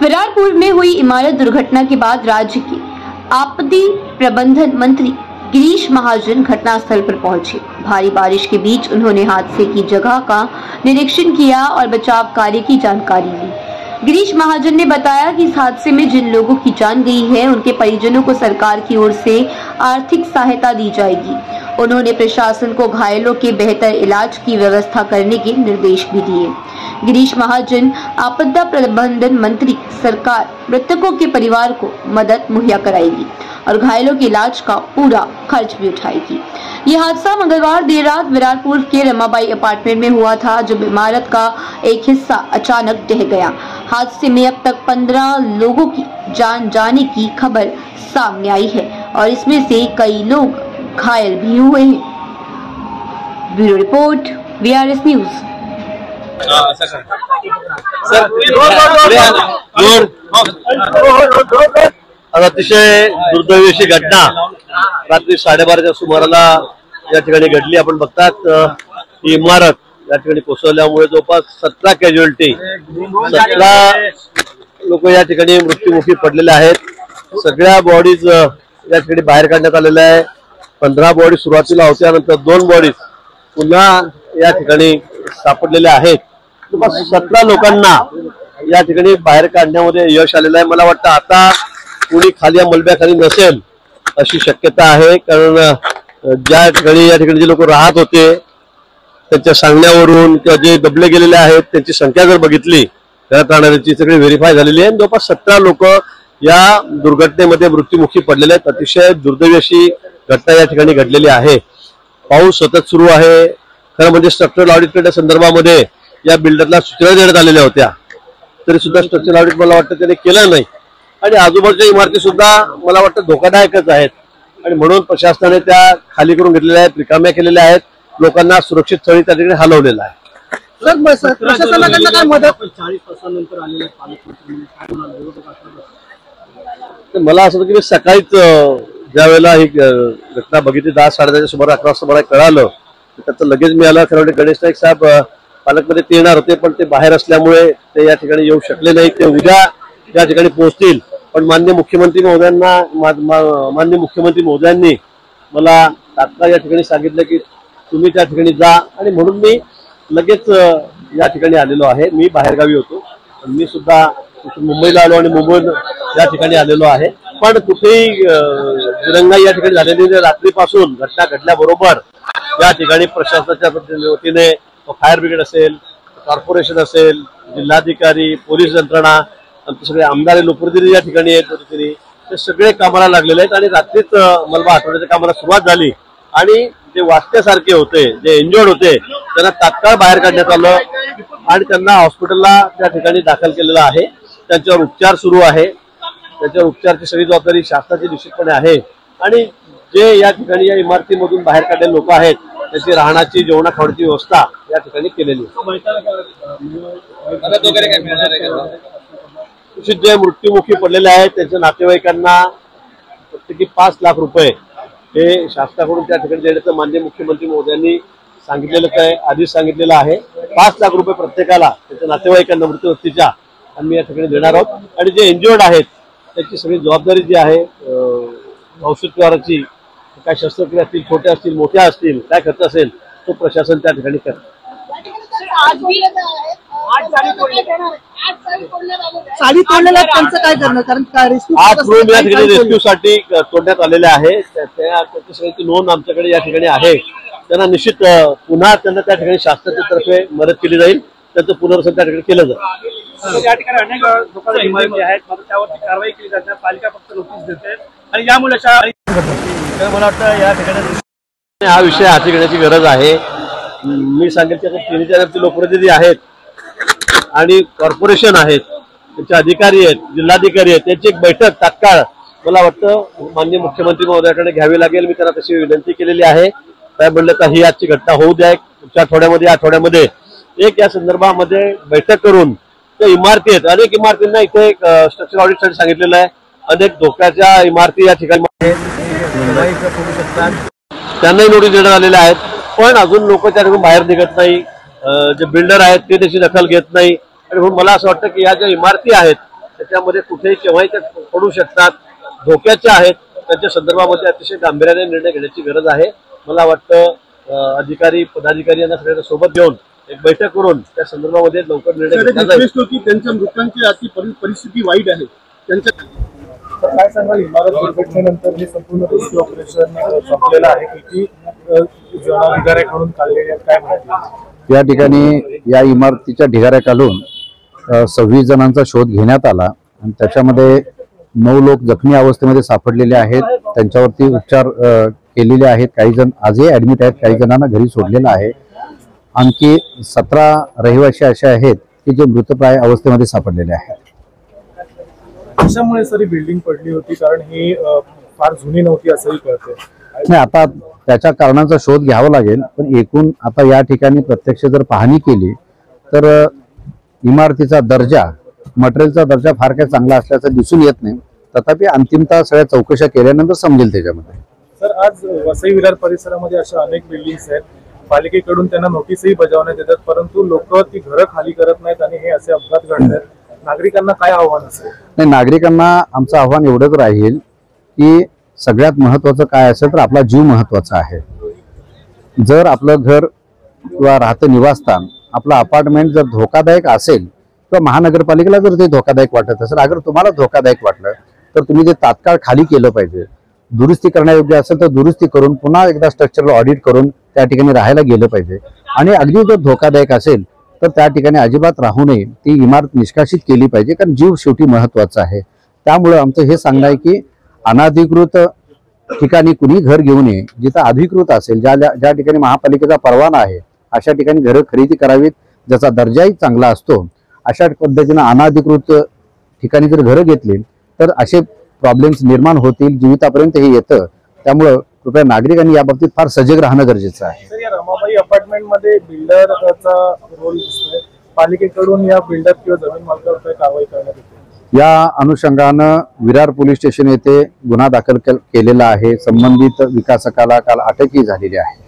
विरारपुर में हुई इमारत दुर्घटना के बाद राज्य के आपदा प्रबंधन मंत्री गिरीश महाजन घटनास्थल पर पहुंचे। भारी बारिश के बीच उन्होंने हादसे की जगह का निरीक्षण किया और बचाव कार्य की जानकारी ली। गिरीश महाजन ने बताया कि इस हादसे में जिन लोगों की जान गई है उनके परिजनों को सरकार की ओर से आर्थिक सहायता दी जाएगी। उन्होंने प्रशासन को घायलों के बेहतर इलाज की व्यवस्था करने के निर्देश भी दिए। गिरीश महाजन आपदा प्रबंधन मंत्री सरकार मृतकों के परिवार को मदद मुहैया कराएगी और घायलों के इलाज का पूरा खर्च भी उठाएगी। यह हादसा मंगलवार देर रात विरारपुर के रमाबाई अपार्टमेंट में हुआ था, जब इमारत का एक हिस्सा अचानक ढह गया। हादसे में अब तक 15 लोगों की जान जाने की खबर सामने आई है और इसमें से कई लोग घायल भी हुए हैं। Bureau report, VRS news. अतिशय दुर्दैवी घटना रात्री 12:30च्या सुमाराला या ठिकाणी घडली। आपण बघतात ही इमारत या ठिकाणी कोसळल्यामुळे जवळपास 17 कॅज्युअल्टी 17 लोक या ठिकाणी मृत्युमुखी पडलेले आहेत। सगळ्या बॉडीज या ठिकाणी बाहेर काढण्यात आलेल्या आहे। 15 बॉडी सुरुवातीला होत्या, नंतर 2 बॉडीज पुन्हा या ठिकाणी सापडलेल्या आहेत। 17 लोकांना या ठिकाणी बाहेर काढण्यामध्ये यश आलेलं आहे। मला वाटतं आता कोणी खाली मलब्याखाली नसेल अशी शक्यता आहे, कारण ज्या ठिकाणी या ठिकाणी जे लोक राहत होते त्यांच्या सांगण्यावरून किंवा जे दबले गेलेले आहेत त्यांची संख्या जर बघितली घरात राहणाऱ्यांची सगळी व्हेरीफाय झालेली आहे। जवळपास 17 लोक या दुर्घटनेमध्ये मृत्युमुखी पडलेले आहेत। अतिशय दुर्दैवी अशी घटना या ठिकाणी घडलेली आहे। पाऊस सतत सुरू आहे। खरं म्हणजे स्ट्रक्चरल ऑडिट संदर्भामध्ये या बिल्डरला सूचना देण्यात आलेल्या होत्या, तरी सुद्धा स्ट्रक्चरल ऑडिट मला वाटतं त्याने केलं नाही आणि आजूबाजूच्या इमारती सुद्धा मला वाटतं धोकादायकच आहेत आणि म्हणून प्रशासनाने त्या खाली करून घेतलेल्या आहेत, रिकाम्या केलेल्या आहेत, लोकांना सुरक्षित स्थळी त्या ठिकाणी हलवलेलं आहे। प्रशासनाकडनं काय मदत 40 तासानंतर आलेले मला असं होतं की सकाळीच ज्या वेळेला ही घटना बघितली 10-10:30च्या सुमारे 11 वाजता मला कळालं, त्याचं लगेच मी आला। खरं म्हणजे गणेश नाईक साहेब पालकमध्ये ते येणार होते पण ते बाहेर असल्यामुळे ते या ठिकाणी येऊ शकले नाही। ते उद्या या ठिकाणी पोहोचतील, पण माननीय मुख्यमंत्री महोदयांनी मला तात्काळ या ठिकाणी सांगितलं की तुम्ही त्या ठिकाणी जा आणि म्हणून मी लगेच या ठिकाणी आलेलो आहे। मी बाहेरगावी होतो, मी सुद्धा मुंबईला आलो आणि मुंबईत या ठिकाणी आलेलो आहे। पण कुठेही दिरंगाई या ठिकाणी झालेली रात्रीपासून घटना घडल्याबरोबर या ठिकाणी प्रशासनाच्या वतीने फायर ब्रिगेड असेल, कॉर्पोरेशन असेल, जिल्हाधिकारी, पोलीस यंत्रणा, आमचे सगळे आमदार लोकप्रतिनिधी या ठिकाणी आहेत, ते सगळे कामाला लागलेले आहेत आणि रात्रीच मलबा हटवण्याच्या कामाला सुरुवात झाली आणि जे वाचण्यासारखे होते, जे इंजर्ड होते त्यांना तात्काळ बाहेर काढण्यात आलं आणि त्यांना हॉस्पिटलला त्या ठिकाणी दाखल केलेलं आहे। त्यांच्यावर उपचार सुरू आहे। त्याच्यावर उपचाराची सगळी जबाबदारी शासनाची निश्चितपणे आहे आणि जे या ठिकाणी या इमारतीमधून बाहेर काढलेले लोक आहेत त्याची राहण्याची, जेवणा खाण्याची व्यवस्था या ठिकाणी केलेली आहे। जे मृत्युमुखी पडलेले आहेत त्यांच्या नातेवाईकांना प्रत्येकी 5 लाख रुपये हे शासनाकडून त्या ठिकाणी देण्याचं माननीय मुख्यमंत्री महोदयांनी सांगितलेलं आहे, आधीच सांगितलेलं आहे। 5 लाख रुपये प्रत्येकाला त्यांच्या नातेवाईकांना मृत्यू व्यक्तीच्या आम्ही या ठिकाणी देणार आहोत आणि जे इंजर्ड आहेत त्याची सगळी जबाबदारी जी आहे औषधोपचाराची, काय शस्त्रक्रिया असतील, छोट्या असतील, मोठ्या असतील, काय खर्च असेल तो प्रशासन त्या ठिकाणी करतं। साडी तोडलेल्या त्यांचं काय करणार, कारण 8 रूम या ठिकाणी रेस्क्यूसाठी तोडण्यात आलेले आहे। त्याची सगळ्याची नोंद आमच्याकडे या ठिकाणी आहे। त्यांना निश्चित पुन्हा त्यांना त्या ठिकाणी शासनाच्या तर्फे मदत केली जाईल, त्यांचं पुनर्वसन त्या ठिकाणी केलं जाईल। या ठिकाणी अनेक लोकांना इमारती आहेत, मात्र त्यावरती कारवाई केली जाते, पालिका फक्त नोटीस देते आणि यामुळे मला वाटतं या ठिकाणी हा विषय हाती घेण्याची गरज आहे। मी सांगेल की 3-4 लोकप्रतिनिधी आहेत आणि कॉर्पोरेशन आहेत, त्यांचे अधिकारी आहेत, जिल्हाधिकारी आहेत, त्यांची एक बैठक तात्काळ मला वाटतं माननीय मुख्यमंत्री महोदयाकडे घ्यावी लागेल। मी त्यांना तशी विनंती केलेली आहे। काय म्हणलं तर ही आजची घटना होऊ द्या, पुढच्या आठवड्यामध्ये एक या संदर्भामध्ये बैठक करून त्या इमारती आहेत, अनेक इमारतींना इथे स्ट्रक्चर ऑडिटसाठी सांगितलेलं आहे। अनेक धोक्याच्या इमारती या ठिकाणी त्यांनाही नोटीस देण्यात आलेल्या आहेत, पण अजून लोक त्या ठिकाणी बाहेर निघत नाही। जे बिल्डर आहेत ते त्याची दखल घेत नाही आणि म्हणून मला असं वाटतं की या ज्या इमारती आहेत त्याच्यामध्ये कुठेही केव्हाही त्या पडू शकतात, धोक्याच्या आहेत. त्यांच्या संदर्भामध्ये अतिशय गांभीर्याने निर्णय घेण्याची गरज आहे. मला वाटतं अधिकारी पदाधिकारी यांना सगळ्यांना सोबत घेऊन एक बैठक करून त्या संदर्भामध्ये लवकर निर्णय घेतला जाईल. त्यांच्या मृतांची आजची परिस्थिती वाईट आहे. त्यांच्या काय सांगाल, इमारत दुर्घटनेनंतर हे संपूर्ण रेस्क्यू ऑपरेशन संपलेलं आहे, किती ढिगाऱ्याकडून काढलेले आहेत, काय माहिती? या ठिकाणी या इमारतीच्या ढिगाऱ्याखालून 26 जणांचा शोध घेण्यात आला आणि त्याच्यामध्ये 9 लोक जखमी अवस्थेमध्ये सापडलेले आहेत. त्यांच्यावरती उपचार केलेले आहेत. काही जण आजही ऍडमिट आहेत, काही जणांना घरी सोडलेलं आहे. आणखी 17 रहिवासी असे आहेत की जे मृतप्राय अवस्थेमध्ये सापडलेले आहेत. कशामुळे सर ही बिल्डिंग पडली होती? कारण ही फार जुनी नव्हती असंही कळते. नाही, आता त्याच्या कारणाचा शोध घ्यावा लागेल. पण एकूण आता या ठिकाणी प्रत्यक्ष जर पाहणी केली तर इमारतीचा दर्जा, मटेरियलचा दर्जा फार काही चांगला असल्याचं दिसून येत नाही. तथापि अंतिमतः सगळ्या चौकशा केल्यानंतर समजेल त्याच्यामध्ये. सर, आज वसई विरार परिसरामध्ये अशा अनेक बिल्डिंग्स आहेत, पालिकेकडून त्यांना नोटीसही बजावण्यात येतात, परंतु लोक ती घरं खाली करत नाहीत आणि हे असे अपघात घडतात. नागरिकांना काय आव्हान असेल? नाही, नागरिकांना आमचं आव्हान एवढंच राहील की सगळ्यात महत्वाचं काय असेल तर आपला जीव महत्वाचा आहे. जर आपलं घर किंवा राहतं निवासस्थान, आपलं अपार्टमेंट जर धोकादायक असेल किंवा महानगरपालिकेला जर ते धोकादायक वाटत असेल, अगर तुम्हाला धोकादायक वाटलं तर तुम्ही ते तात्काळ खाली केलं पाहिजे. दुरुस्ती करण्यायोग्य असेल तर दुरुस्ती करून पुन्हा एकदा स्ट्रक्चरला ऑडिट करून त्या ठिकाणी राहायला गेलं पाहिजे. आणि अगदी जर धोकादायक असेल तर त्या ठिकाणी अजिबात राहू नये, ती इमारत निष्कासित केली पाहिजे, कारण जीव शेवटी महत्वाचा आहे. त्यामुळे आमचं हे सांगणं आहे की अनाधिकृत ठिकाणी कुणी घर घेऊ नये. जिथं अधिकृत असेल, ज्या ठिकाणी महापालिकेचा परवाना आहे अशा ठिकाणी घरं खरेदी करावीत, ज्याचा दर्जाही चांगला असतो. अशा पद्धतीनं अनाधिकृत ठिकाणी जर घरं घेतली तर असे प्रॉब्लेम्स निर्माण होतील, जीवितापर्यंत हे येतं. त्यामुळं कृपया नागरिकांनी या बाबतीत फार सजग राहणं गरजेचं आहे. सर, या रमाबाई अपार्टमेंट मध्ये बिल्डरचा रोल दिसतोय. पालिकेकडून या बिल्डर किंवा जमीन मालकावर काय कारवाई करण्यात येते? या अनुषंगानं विरार पोलीस स्टेशन येथे गुन्हा दाखल केलेला आहे. संबंधित विकासकाला काल अटकही झालेली आहे.